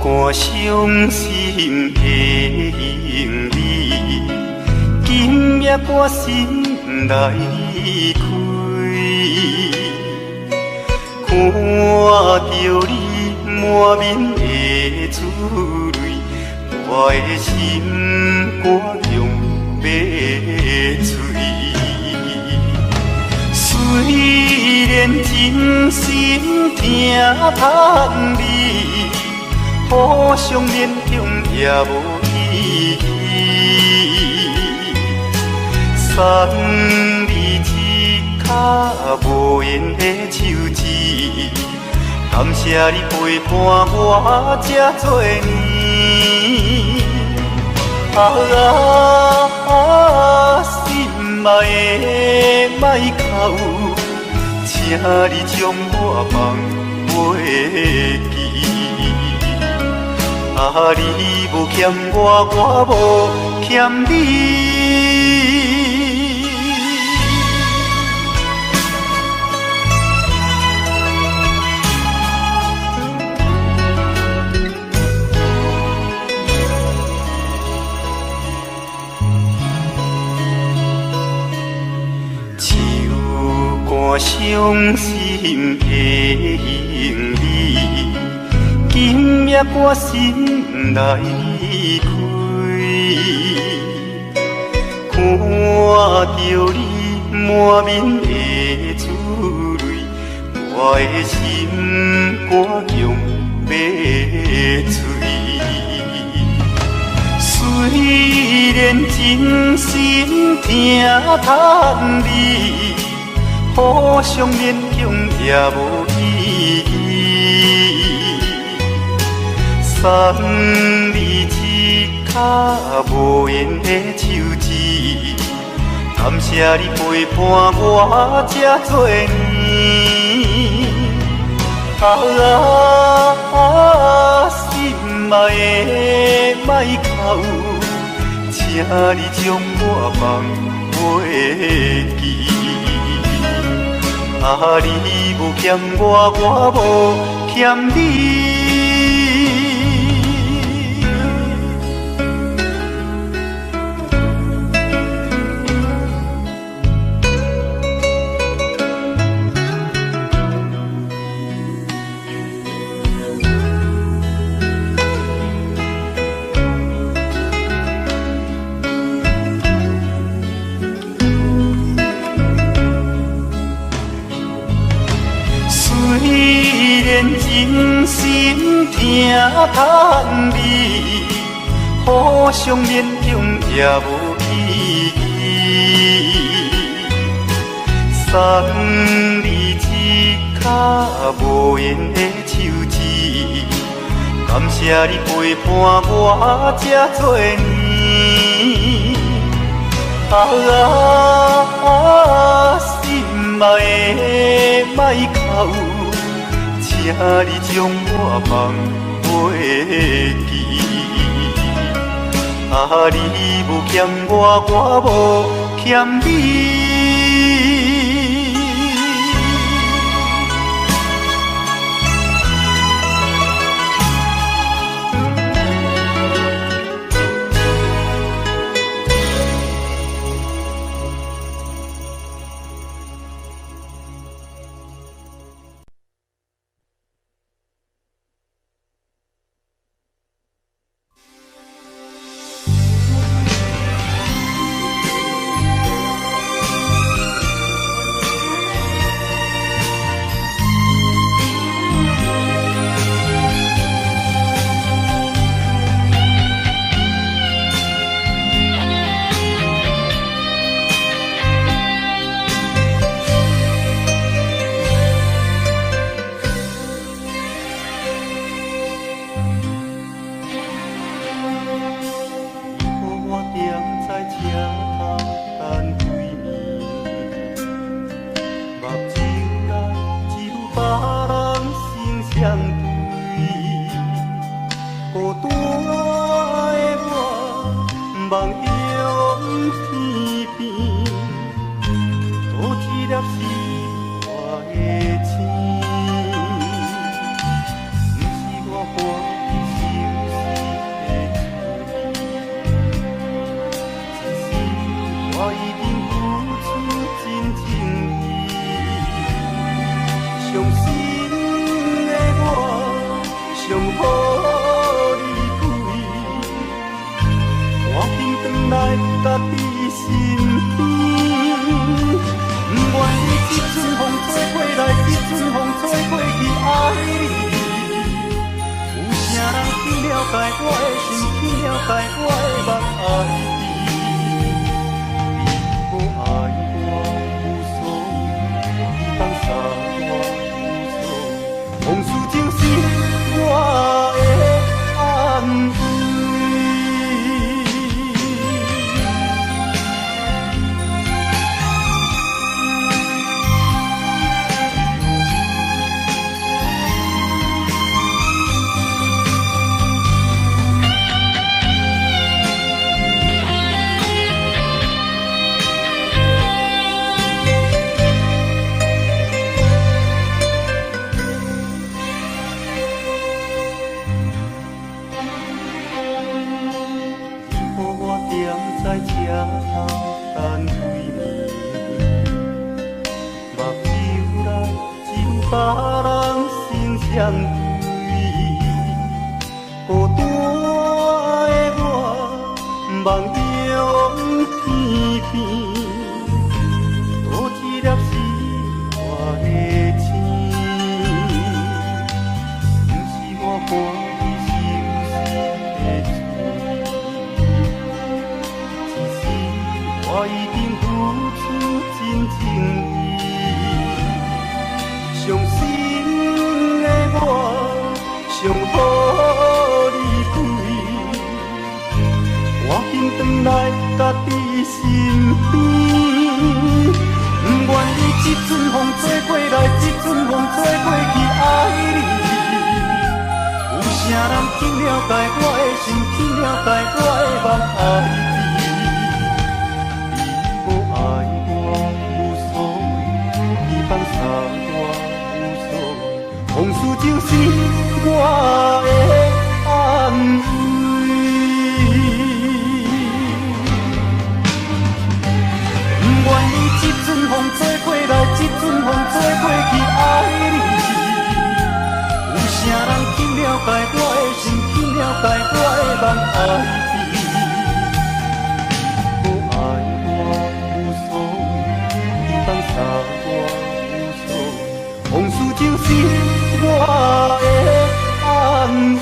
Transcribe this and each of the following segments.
寒伤心的行李，今夜我心来离开。看着你满面的珠泪，我的心肝强要碎。虽然真心疼盼你，互相勉强也无意义。送你一脚无言的手指，感谢你陪伴我这多年。心爱的莫哭，请你将我放袂记。你无欠我，我无欠你。伤心的行李，今夜我心来离开。看着你满面的珠泪，我的心肝强要碎。虽然真心疼叹你，互相勉强也无意义。送你一脚无言的手指，感谢你陪伴我这多年。心爱的莫哭，请你将我放袂记。你无欠我，我无欠你。虽然真心疼叹你，互相勉强也无意义。送你一脚无言的手指，感谢你陪伴我这多年。心爱的莫哭，请你将我放袂记。你无欠我，我无欠你。家己身边。不愿意一阵风吹过来，一阵风吹过去，爱你。有啥人去了解我的心，去了解我的梦，爱你。你无爱我无所谓，你放下我无所谓，往事就是我的安慰。在车头等几暝，目睭内只有别人心相对。孤单的我，梦中偏偏多一粒是我的情，不是我欢喜心事的。我已经付出真情意，伤心的我想予你开，赶紧回来家己身边。不愿意一阵风吹过来，一阵风吹过去，爱你。有啥人去了解我的心，去了解我的梦，爱你。放下我无所谓，往事就是我的安慰。不愿意一阵风吹过来，一阵风吹过去，爱你。有啥人去了解我的心，去了解我的梦，爱你。不爱我无所谓，你放下我。往事就是我的安慰。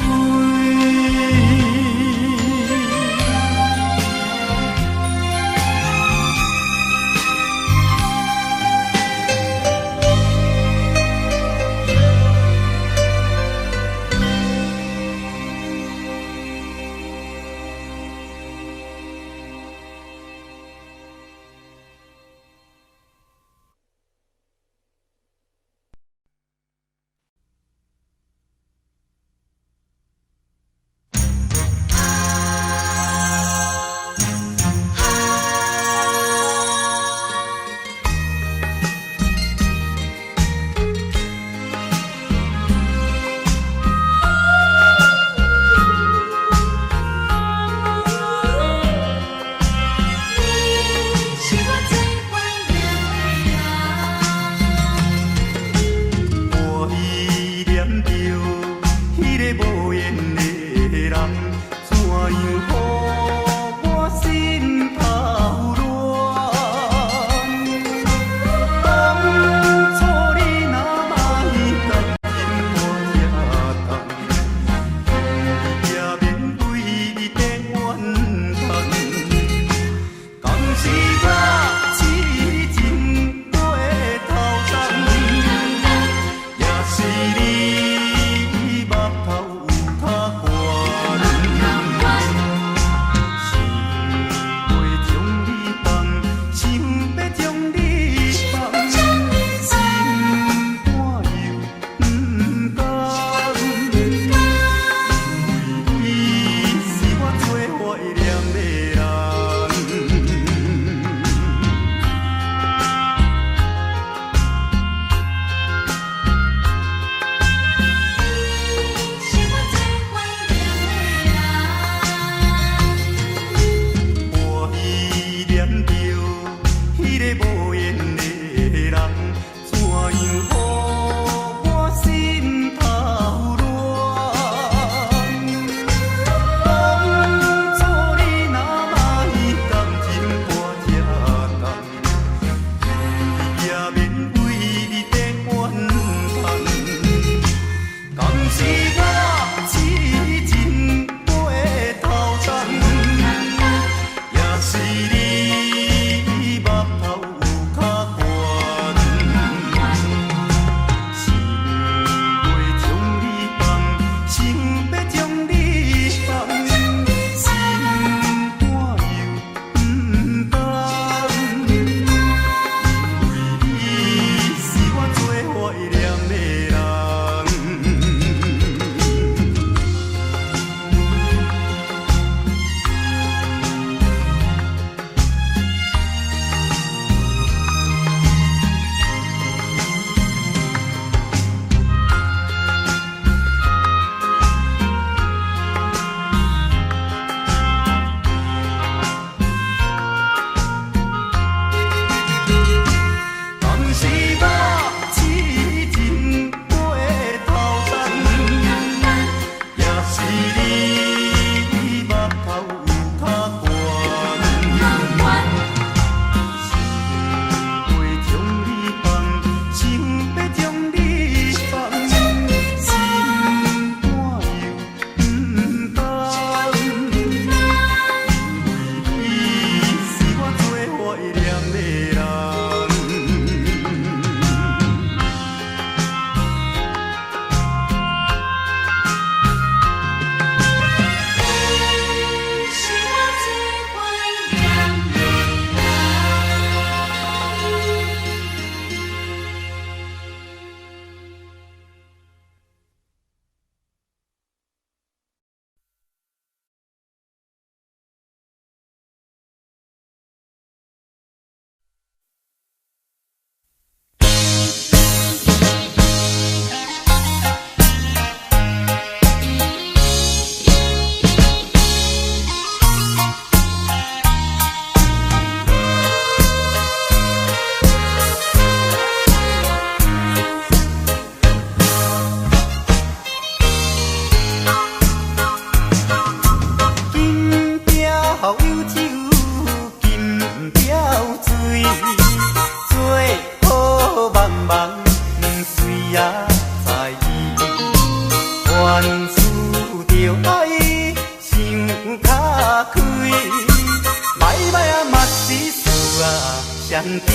甜。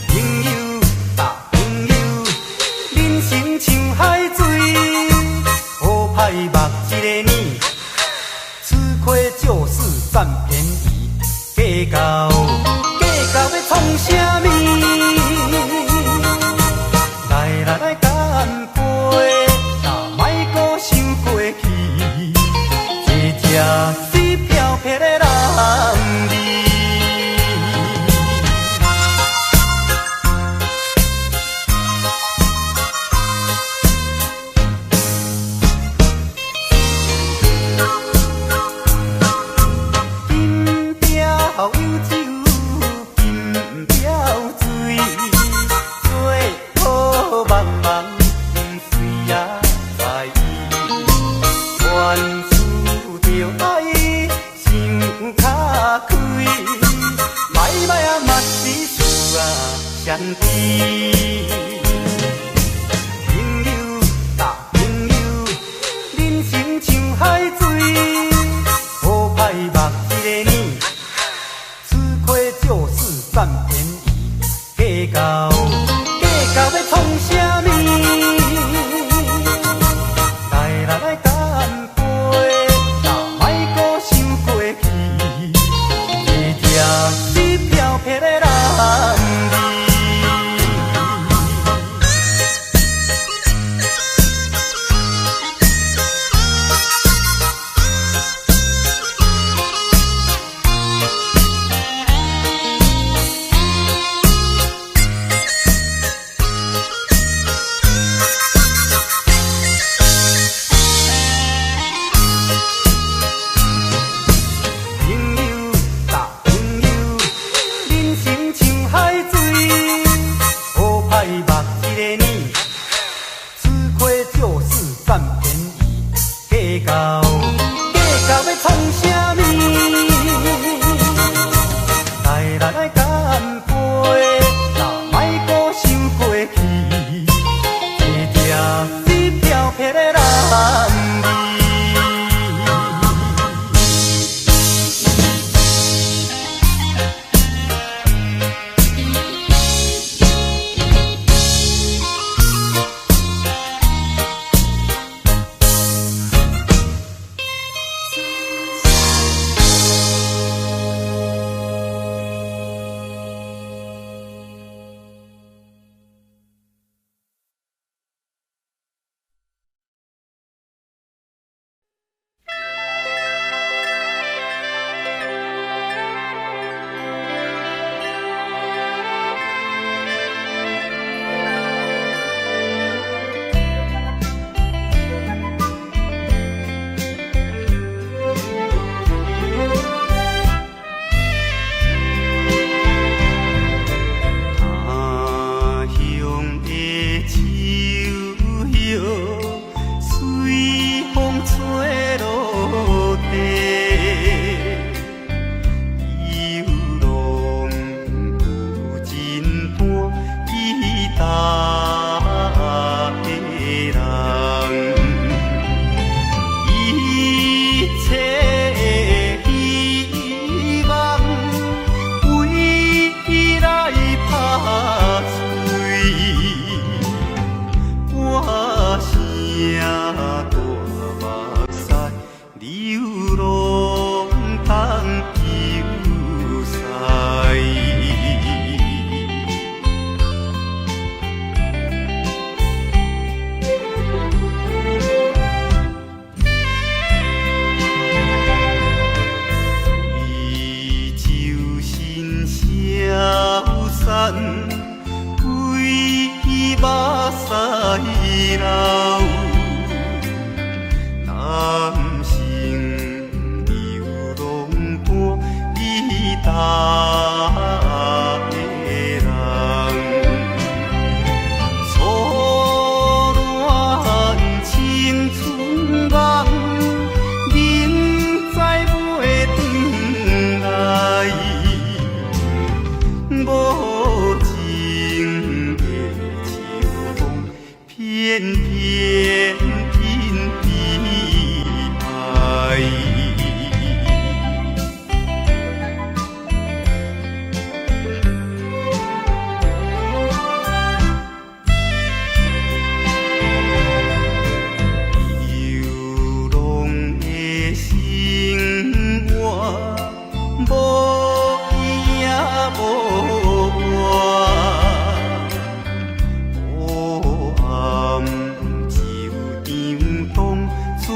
朋友啊朋友，人生像海水，好歹目一个年，吃亏就是占便宜，计较要创啥物？来干杯，莫阁想过去，一只水飘撇的人儿。金雕有酒，金雕水，做好茫茫水也在意，原思着爱想较开，歹啊嘛是事啊相知。朋友啊朋友，人生像海水，好歹目一个年，吃亏就是占便宜，计较要创啥物？来干杯，莫阁想过去，一只水飘撇的人儿。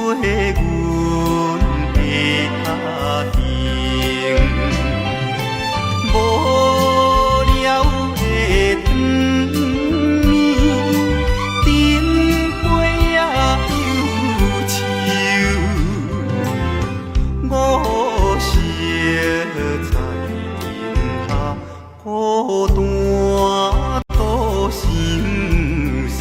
阮的家庭，无聊的长暝，顶杯也忧愁，我惜在天下孤单独相思。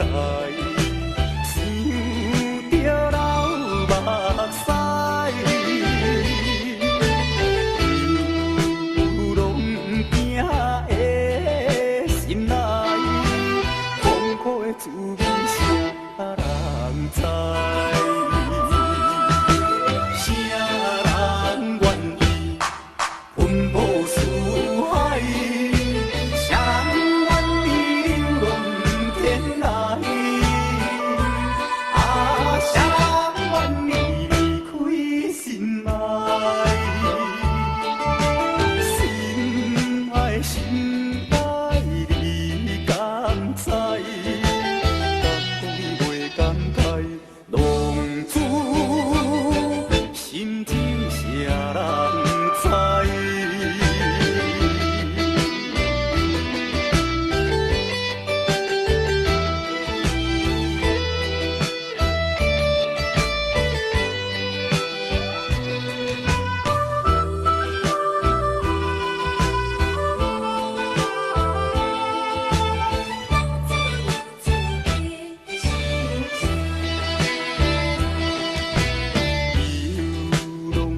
来，想着流目屎，流浪行的心内，痛苦的滋味谁人知？谁人愿意奔波四海？谁人愿意流浪天涯？啊，谁人愿意离开心爱？心爱心爱，你敢知？敢讲袂感慨，浪子心情谁人知？流浪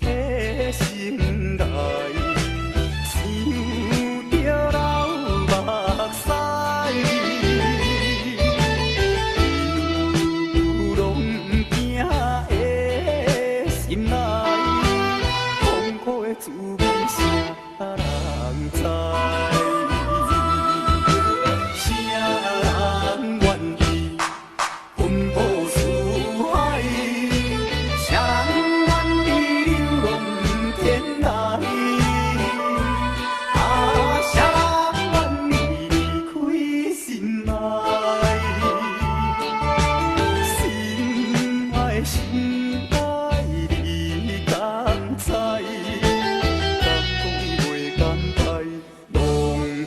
的心内，想着流目屎，流浪行的心内，痛苦的滋味谁人知？谁人愿意奔波四海？谁人愿意流浪天涯？啊，谁人愿意离开心爱？心爱心爱，你敢知？敢讲袂感慨，浪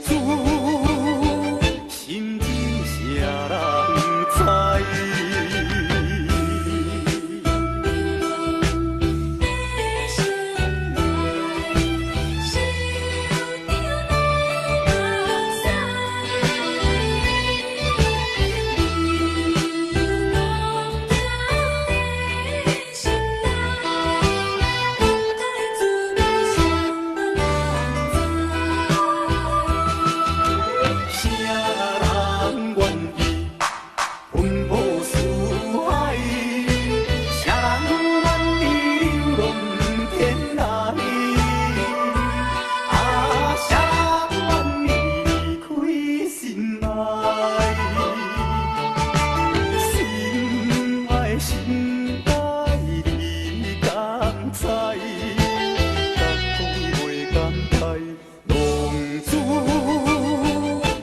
子心情谁人知？谁人愿意奔波四海？谁人愿意流浪天涯？啊，谁人愿意离开心爱？心爱心爱，你敢知？敢讲袂感慨，浪子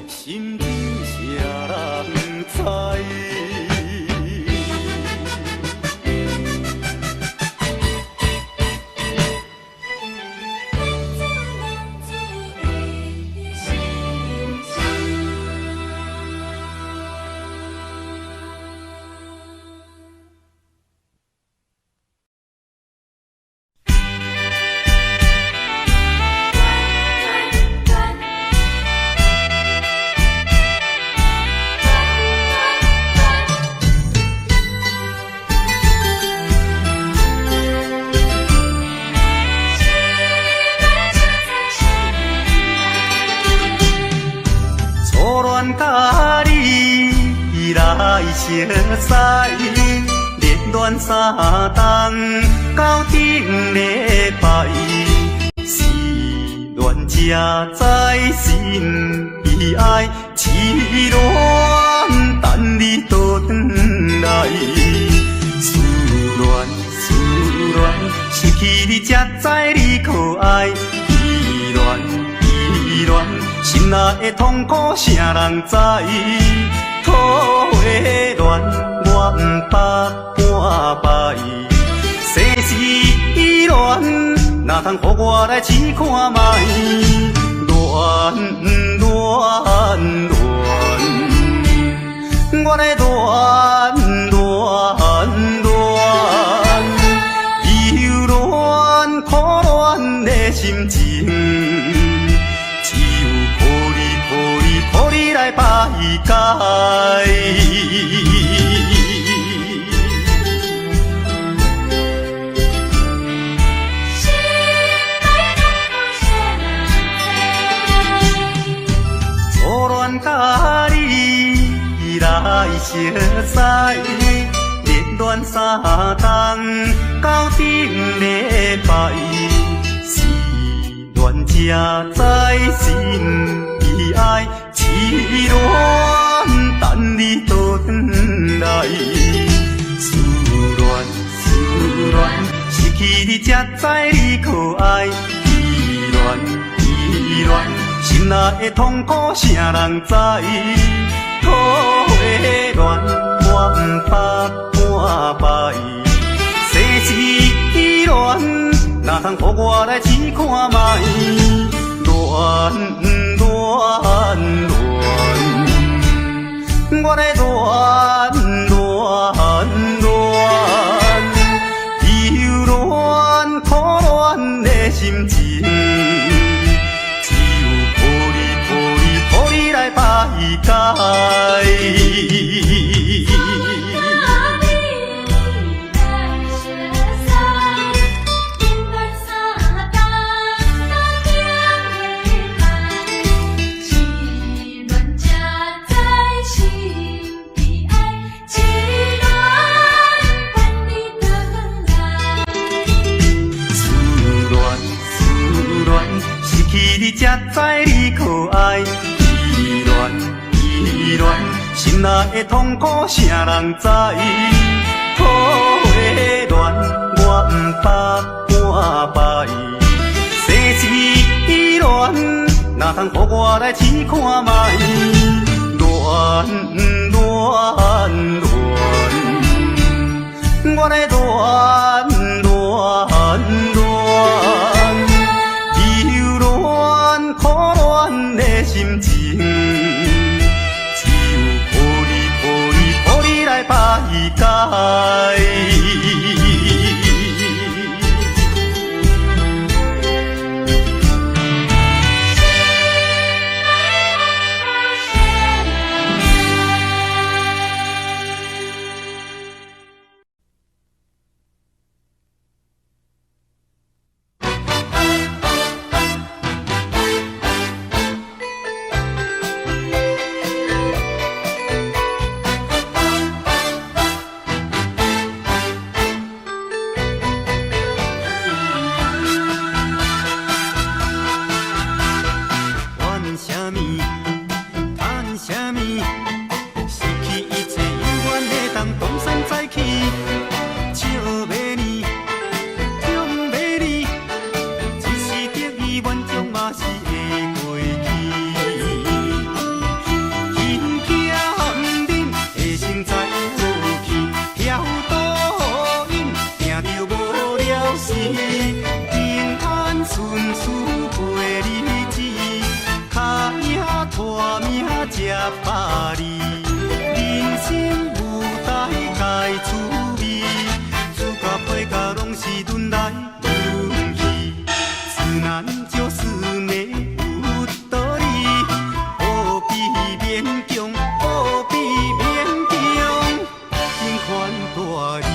心情谁人知？初恋甲你来熟悉，热恋三冬到顶礼拜，是恋才知心悲哀，痴恋等你倒转来，思恋失去你才知你可爱，依恋心内的痛苦谁人知？土花恋愿百般败，世事恋哪通予我来试看卖？恋，我来恋，忧恋苦恋的心情。抱你来把伊解。初恋甲你来熟悉，热恋三冬到顶礼拜，是恋才知心悲哀，痴恋等你倒转来，思恋失去你才知你可爱，依恋。心内的痛苦，啥人知？土的恋，我不怕半败。世事恋，哪通予我来试看卖？恋，我来恋，忧恋苦恋的心情。排解。失去你才知你可爱。依恋，心内的痛苦，啥人知？土的恋，我不怕半败。世事恋，哪通予我来试看卖？恋，我来恋，忧恋苦恋的心情。排解。巴黎，人生舞台该趣味，主角配角拢是轮来轮去，自然就是美有道理，何必勉强，何必勉强，尽款大意。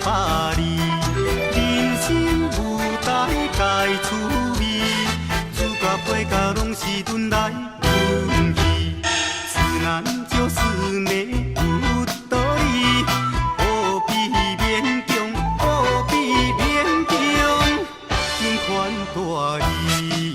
巴黎，人生舞台该趣味，主角配角拢是轮来轮去，自然就是美有道理，何必勉强，何必勉强，尽款大意。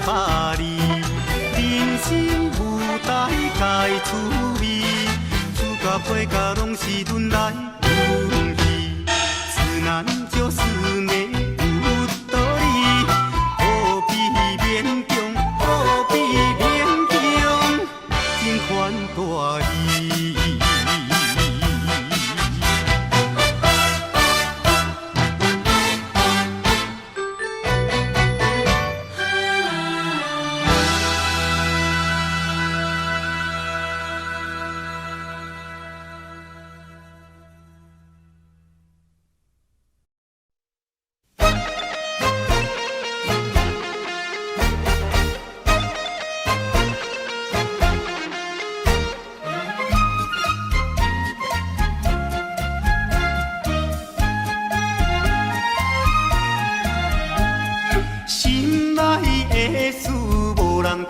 卡你，人生舞台该趣味，主角配角拢是轮来轮去，自然就是美有道理，何必勉强，何必勉强，情款大意。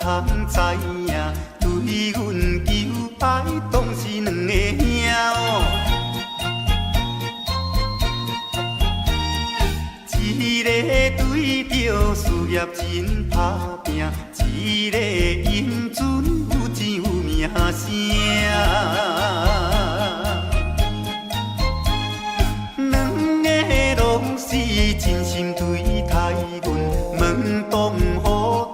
通知影，对阮求爱当是两个兄哦。一个对着事业真打拼，一个英俊有钱有名声。两个拢是真心对待阮，门当户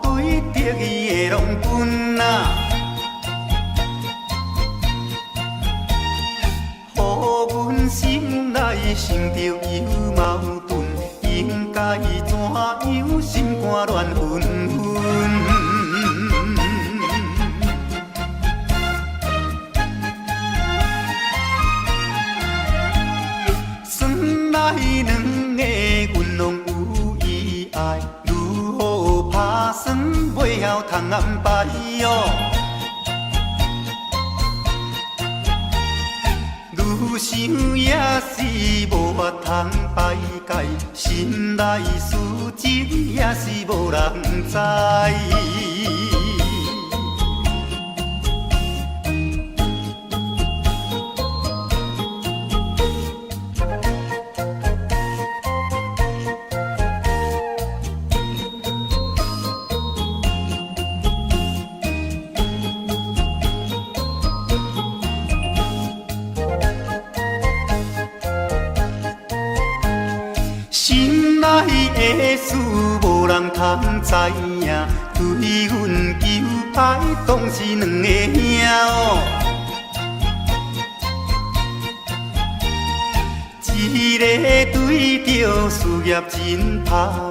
对得意的拢分啊。予阮心内生着有矛盾，应该怎样心肝乱纷纷？算来两个阮拢有意爱，如何打算袂晓通安排哦？愈想也是无法通排解，心内事情也是无人知。心内的事无人通知影，对阮求爱当是两个兄哦。一个对着事业真打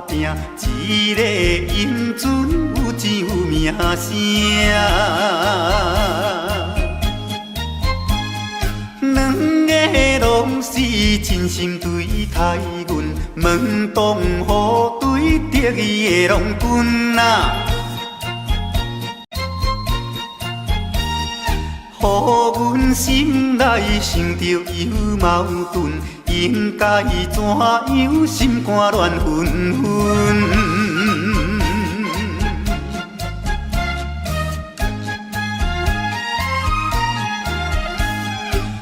拼，一个英俊有钱有名声。两个拢是真心对待阮，门当户对得意的拢分啊。予阮心内生着有矛盾，应该怎样心肝乱纷纷？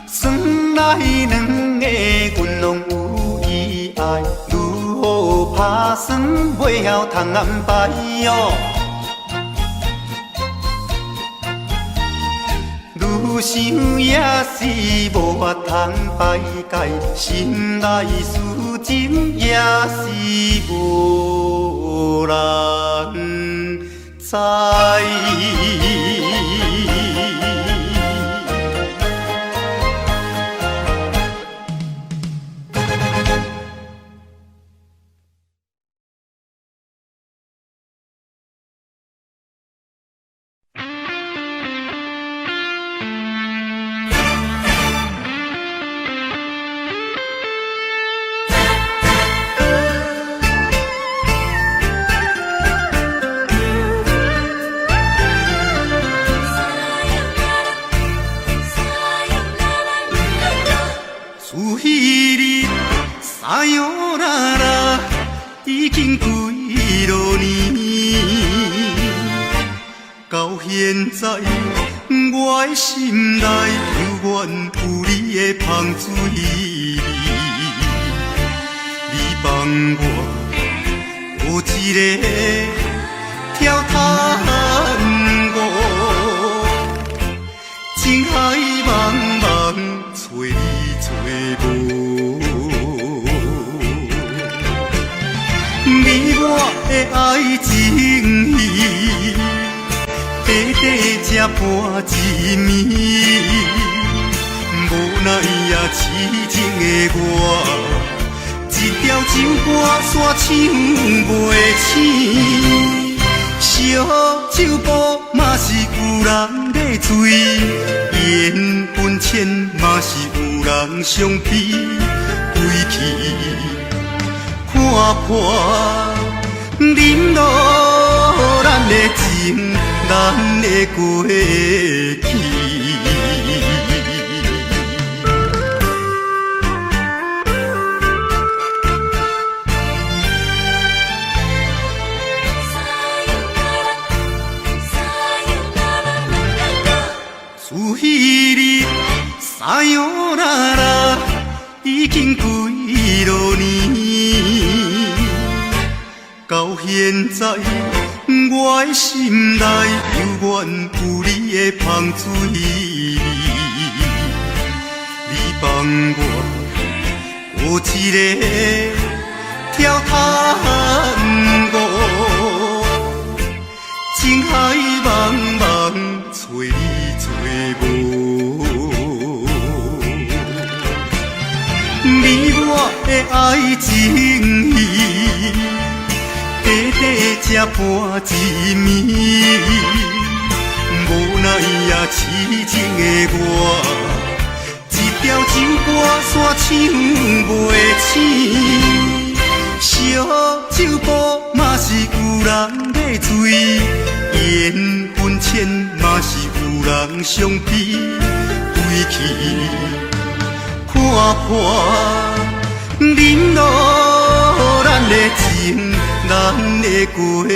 算来两个阮拢有意爱，如何打算袂晓通安排哦？愈想也是无法通排解，心内事情也是无人知。さよなら已经几多年，到现在我的心内犹原有你的香水味。你帮我有一个跳探戈，情海茫茫找你找无。你我的爱情戏，短短才半一暝，无奈也痴情的我。一条情歌线唱袂醒，烧酒煲嘛是有人在醉，缘分浅嘛是有人相批，归去看破，忍落咱的情，咱的过去。彼日撒哟那拉，已经几落年。到现在，我的心内犹原有你的香水味。你帮我有一个跳探戈，情海茫茫找你。你我的爱情戏，短短才半一暝，无奈也痴情的我，一条情歌线唱袂醒，烧酒煲嘛是有人在醉，缘分浅嘛是有人相批，归去看破，忍落咱的情，咱的过去。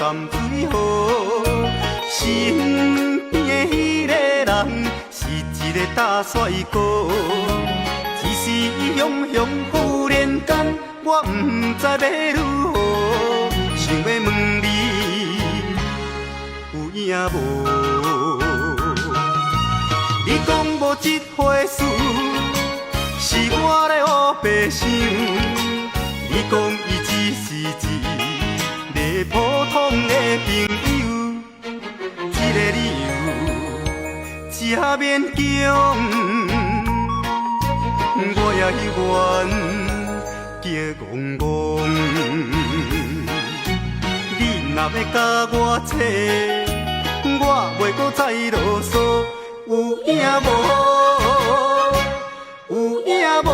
淡水河，身边的迄个人是一个大帅哥。只是雄雄忽然间，我不知要如何，想要问你有影无？你讲无这回事，是我咧黑白想。你讲伊只是一个普通的朋友，这个理由真勉强，我也愿叫戆戆。你若要甲我扯，我袂搁再啰嗦，有影无？有影无？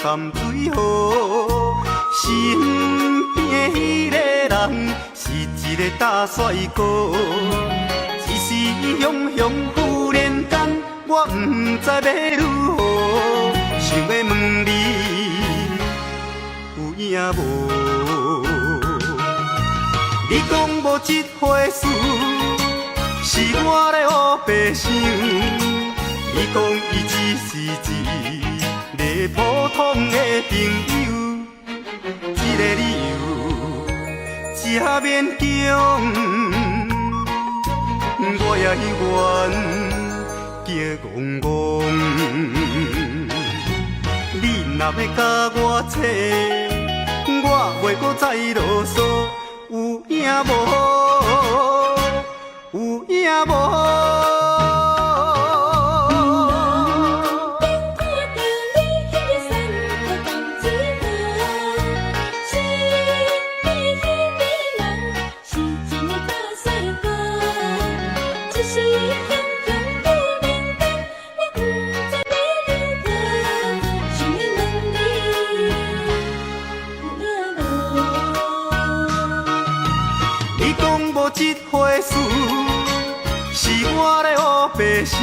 淡水河，身边的迄个人是一个大帅哥。只是雄雄忽然间，我不知要如何，想要问你有影无？你讲无这回事，是我咧黑白想。你讲伊只是一个普通的朋友，这个理由真勉强，我也愿叫戆戆。你若要甲我扯，我袂搁再啰嗦，有影无？有影无？这回事是我咧黑白想，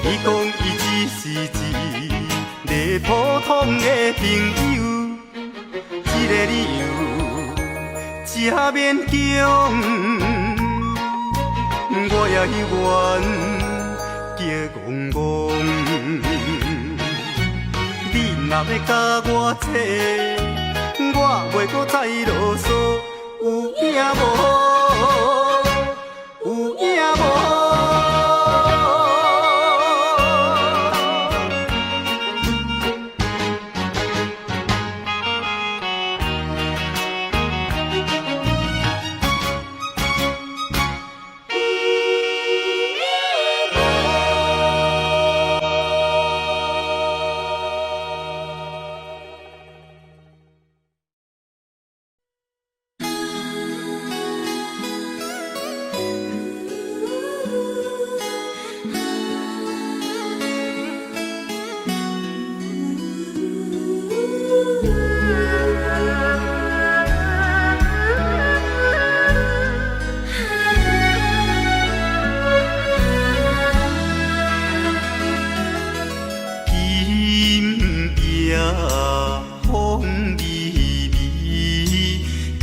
伊讲伊只是一个普通的朋友，这个理由真勉强，我也愿叫戆戆。你若要甲我扯，我袂搁再啰嗦。有影无？有影无？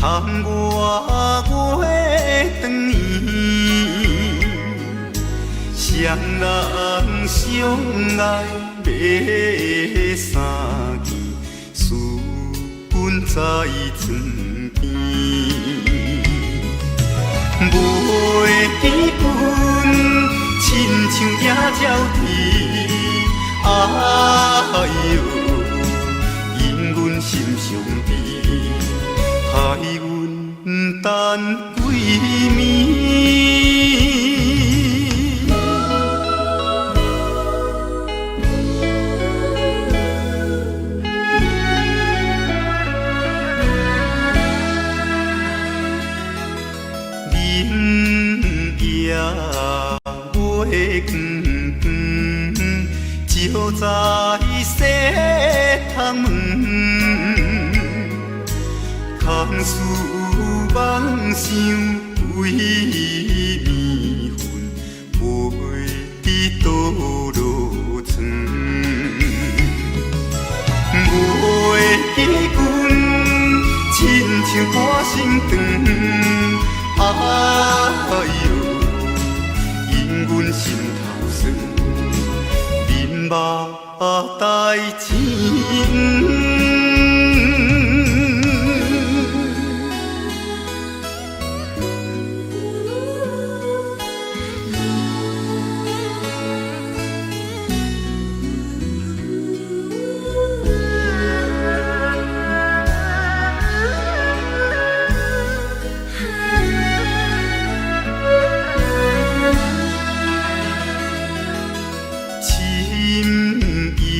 叹我月长圆，双人相爱要三更，思君在床边。袂记阮亲像野鸟啼，哎呦，因阮心伤悲。害阮等几暝，明夜月光，照在西窗门。空思梦想为暝昏，陪倒落床。袂记阮亲像歌声长，哎呦，因阮心头酸，面目带情。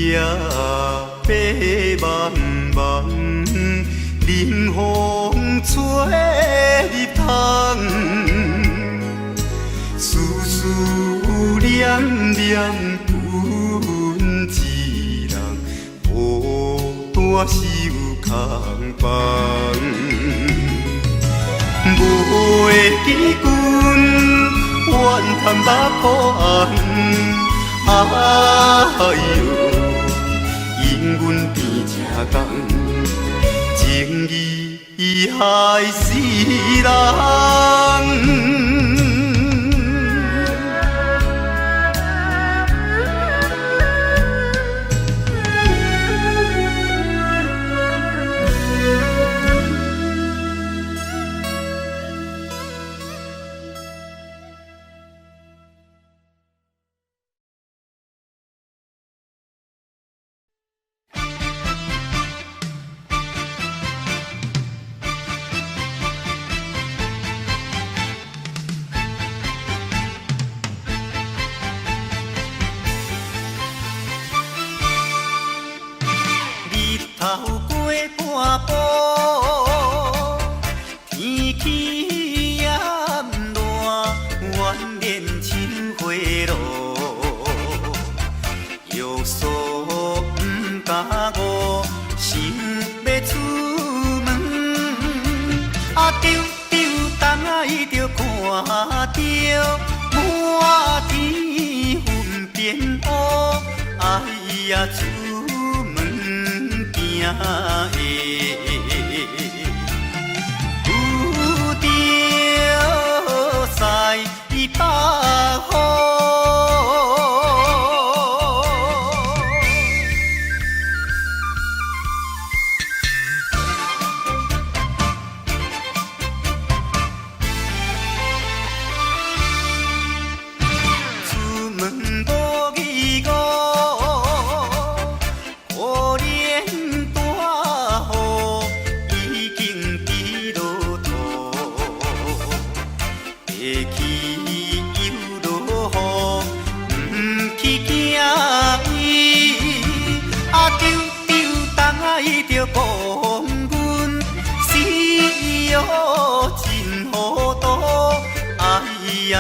夜白茫茫，冷风吹入窗，思思念念阮一人，孤单守空房。袂记阮怨叹目苦红，哎呦。因阮变正重，情义害死人。丢丢东啊，伊着看着满天云变乌，哎呀，出门行的有着西北风。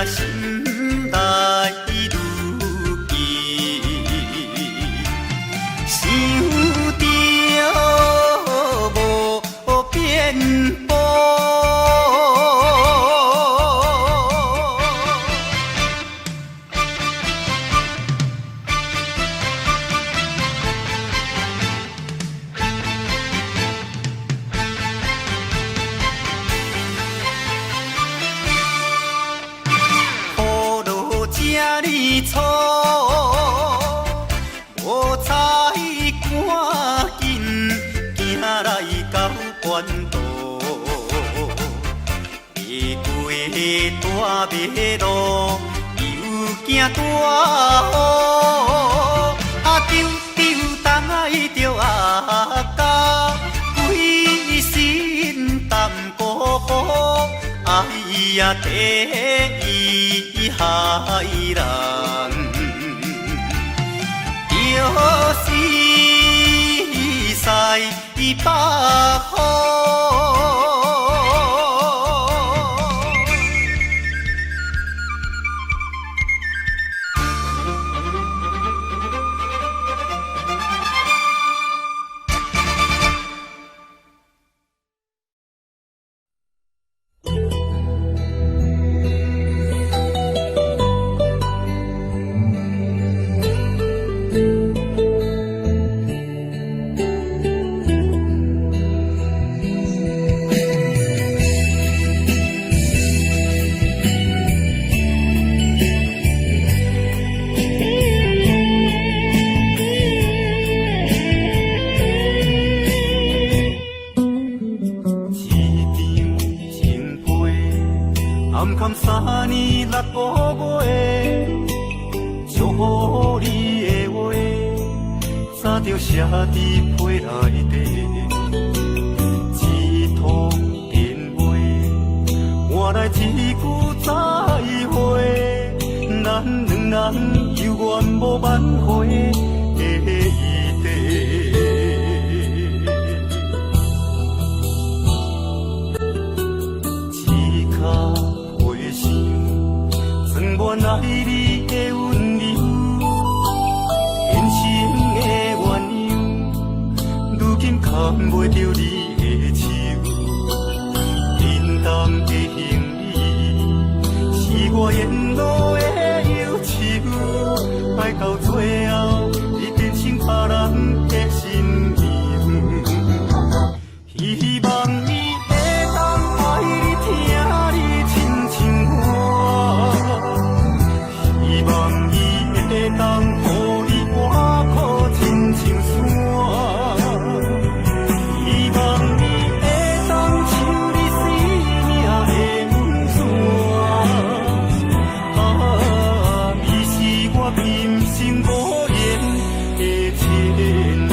心内如记，想着无变步。错，无采赶紧行来到关渡，越过大马路，又惊大雨，丢丢东啊，伊着阿家，规身淡薄薄，哎呀，第一害人。就是西北风。坎坎3年6個月，祝福你的話，早就寫佇被內底。一通電話，換來一句再會，咱兩人猶原無挽回的餘地。原来你的温柔，现实的鸳鸯，如今牵袂着你的手。平淡的行李，是我沿路的忧愁，爱到最后，你变成别人的新娘。希望你会当爱你，听你亲像我。希望伊会当予你挖苦亲像山，希望你会当像你生命的温泉。你是我今生无言的牵挂。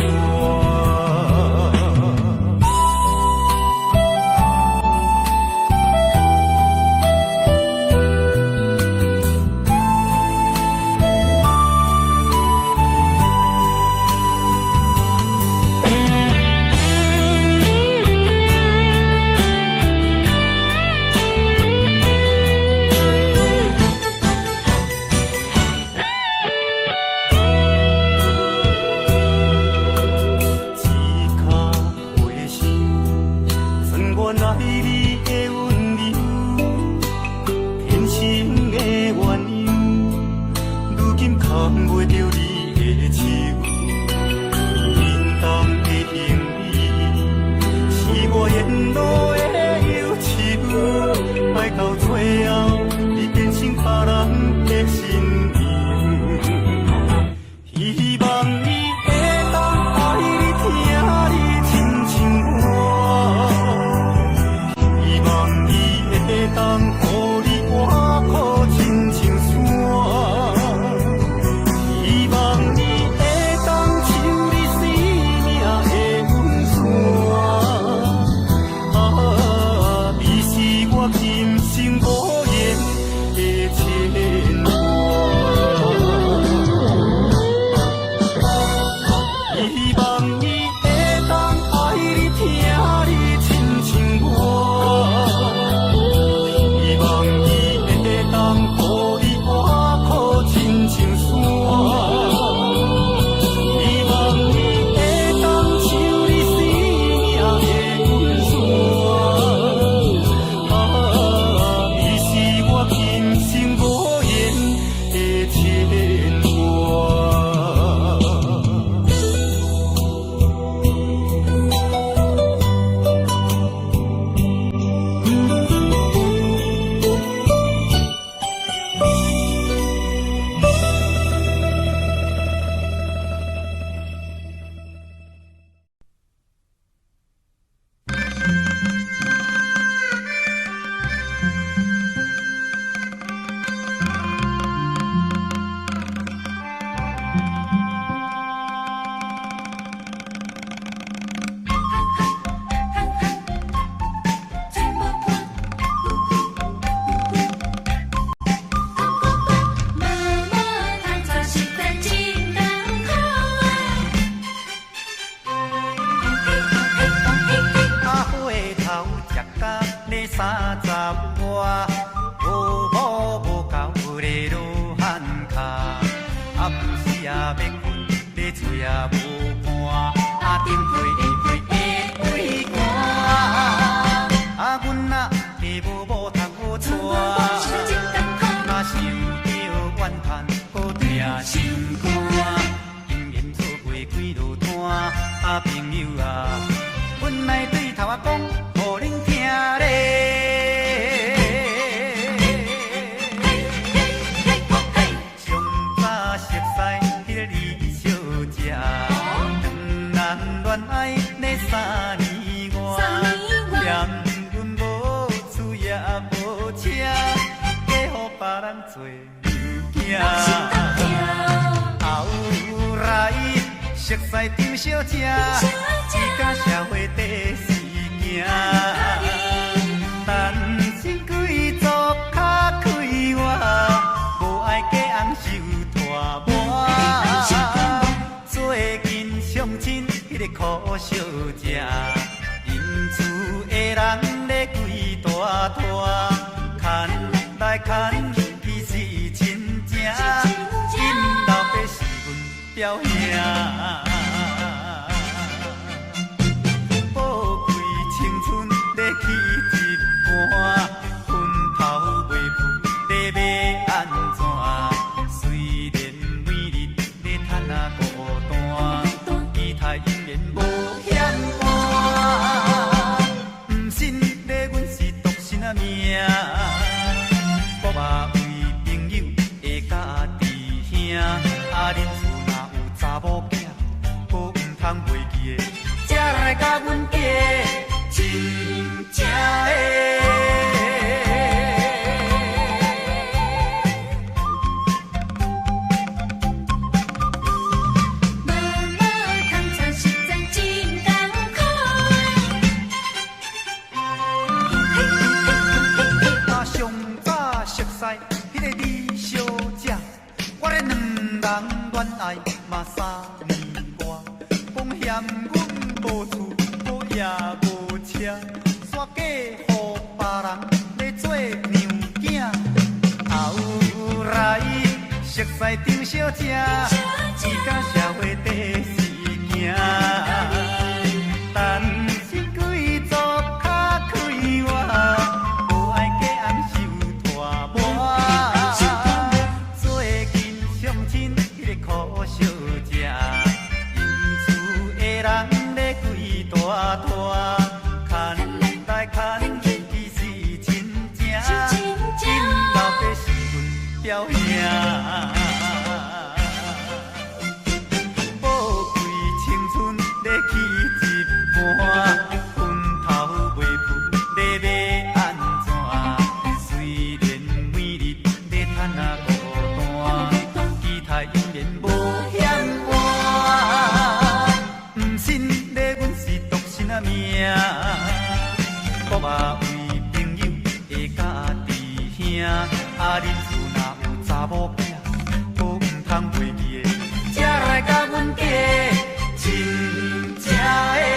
原来你的我今生无言的牵挂。希望伊会当爱你、听你亲像我，希望伊会当予你活靠亲像山，希望伊会当像你生命的温泉。伊是我今生无言的牵挂。熟悉张小姐，伊甲社会第四行，单身贵族较快活，无爱嫁翁受拖磨。最近相亲迄个苦小姐，因厝的人咧规大拖，牵来牵去是亲情，因老爸是阮表兄。甲阮嫁真正的。妈妈通常实在真艰苦。我上早熟悉迄个李小姐，我咧两人恋爱嘛3年外，讲嫌阮。无厝无也无车，煞嫁予别人咧做娘囝。后来熟悉张小姐，伊甲社会第四行，单身贵族较快活，无爱嫁翁受拖磨。最近相亲迄个苦小姐，因厝的人。大拖牵来牵去是亲情，因老爸是阮表兄。宝贵青春命，啊，恁厝若有查某囝，无毋通袂记的，才来甲阮家，真正的。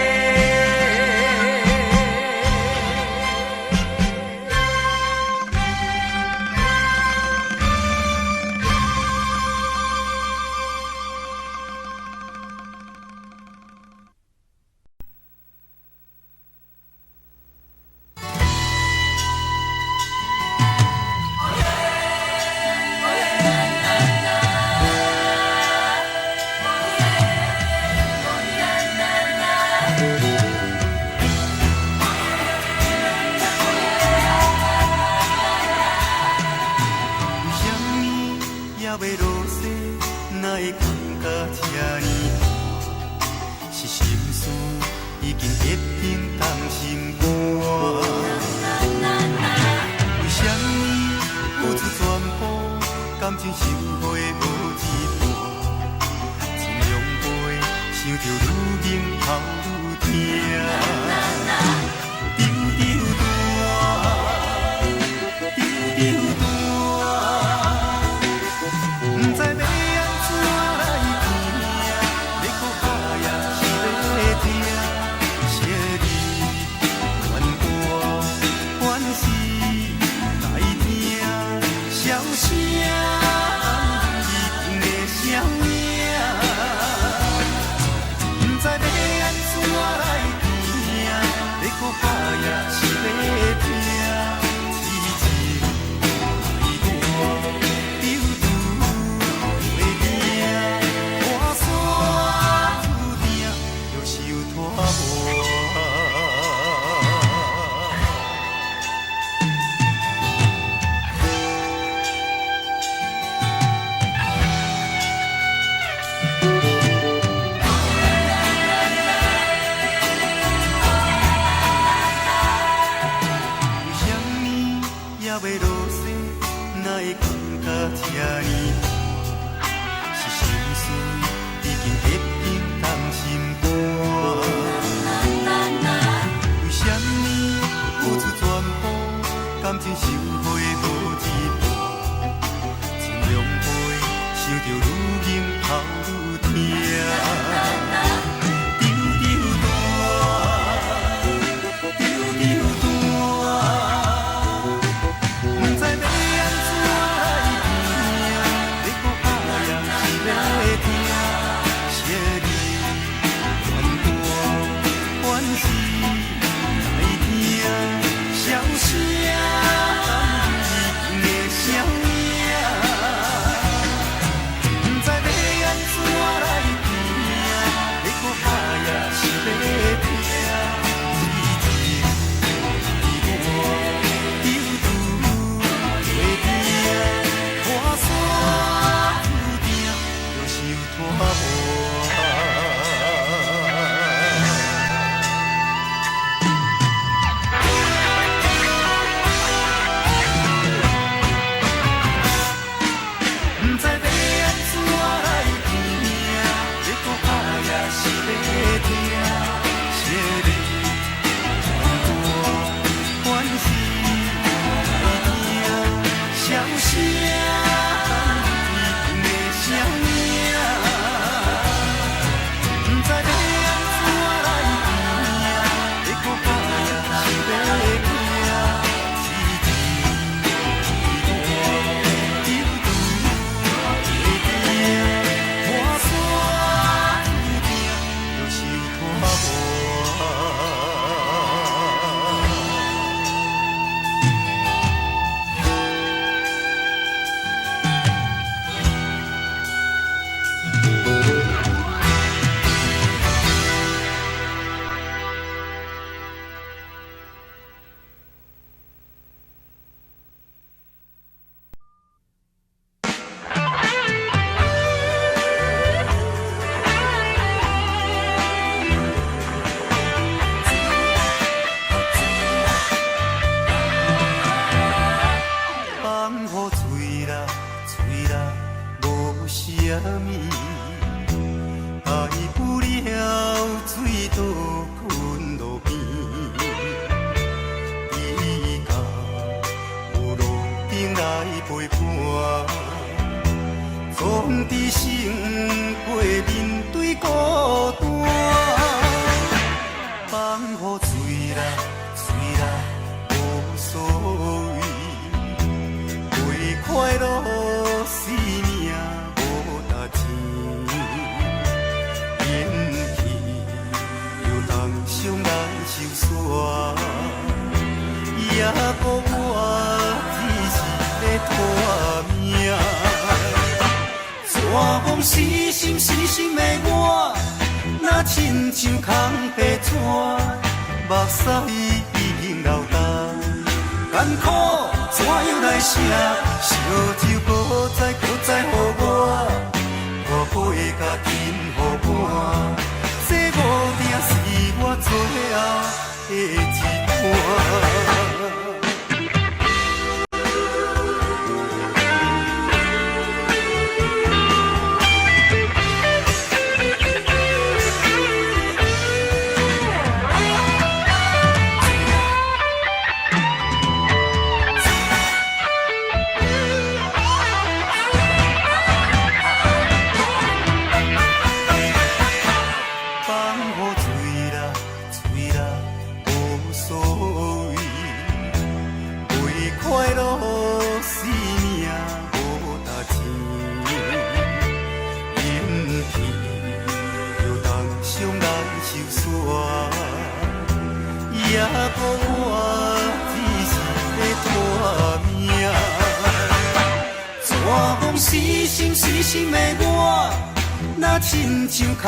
陪伴，总知生过面对孤单。放雨水啦，水啦，无所谓，为快乐生命无值钱，演戏又当伤人受伤，也顾我只是咧拖命。寒风死心死心的我，若亲像空白纸，目屎已经流干，艰苦怎样来写？烧酒搁再予我，破破的甲紧予伴，这无定是我最后的一段。也顾我只是咧拖命，寒风死心死心的我，若亲像空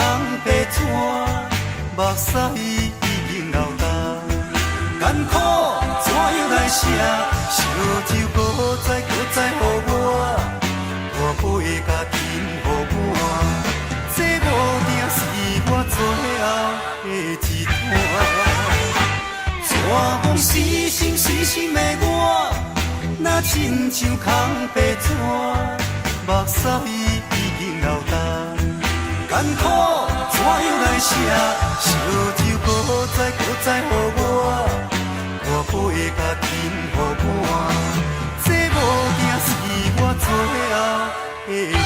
白纸，目屎已经流干，艰苦怎样来写？烧酒搁再予我，破破的甲紧予伴，这无定是我最后的一段。寒风死心死心的我，若亲像空白纸，目屎已经流干，艰苦怎样来写？烧酒搁再予我，破破的甲紧予伴，这无定是我最后的。